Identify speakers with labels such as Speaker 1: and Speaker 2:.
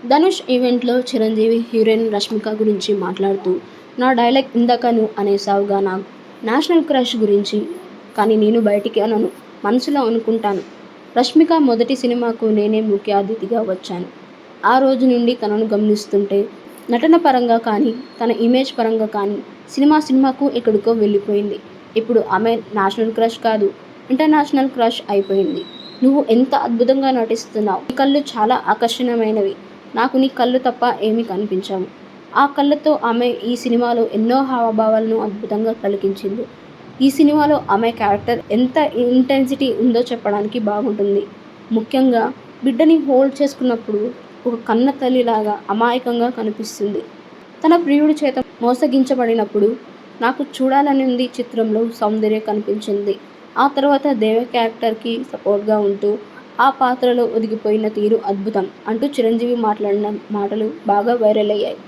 Speaker 1: ధనుష్ ఈవెంట్లో చిరంజీవి హీరోయిన్ రష్మిక గురించి మాట్లాడుతూ, నా డైలాగ్ ఇందాక నువ్వు అనేశావుగా నేషనల్ క్రష్ గురించి. కానీ నేను బయటికి అనను, మనసులో అనుకుంటాను. రష్మిక మొదటి సినిమాకు నేనే ముఖ్య అతిథిగా వచ్చాను. ఆ రోజు నుండి తనను గమనిస్తుంటే నటన పరంగా కానీ, తన ఇమేజ్ పరంగా కానీ సినిమాకు ఎక్కడికో వెళ్ళిపోయింది. ఇప్పుడు ఆమె నేషనల్ క్రష్ కాదు, ఇంటర్నేషనల్ క్రష్ అయిపోయింది. నువ్వు ఎంత అద్భుతంగా నటిస్తున్నావు. నీ కళ్ళు చాలా ఆకర్షణీయమైనవి. నాకు నీ కళ్ళు తప్ప ఏమీ కనిపించవు. ఆ కళ్ళతో ఆమె ఈ సినిమాలో ఎన్నో హావభావాలను అద్భుతంగా పలికించింది. ఈ సినిమాలో ఆమె క్యారెక్టర్ ఎంత ఇంటెన్సిటీ ఉందో చెప్పడానికి బాగుంటుంది. ముఖ్యంగా బిడ్డని హోల్డ్ చేసుకున్నప్పుడు ఒక కన్న తల్లిలాగా అమాయకంగా కనిపిస్తుంది. తన ప్రియుడి చేత మోసగించబడినప్పుడు నాకు చూడాలనుంది చిత్రంలో సౌందర్య కనిపించింది. ఆ తర్వాత దేవ క్యారెక్టర్కి సపోర్ట్గా ఉంటూ ఆ పాత్రలో ఒదిగిపోయిన తీరు అద్భుతం అంటూ చిరంజీవి మాట్లాడిన మాటలు బాగా వైరల్ అయ్యాయి.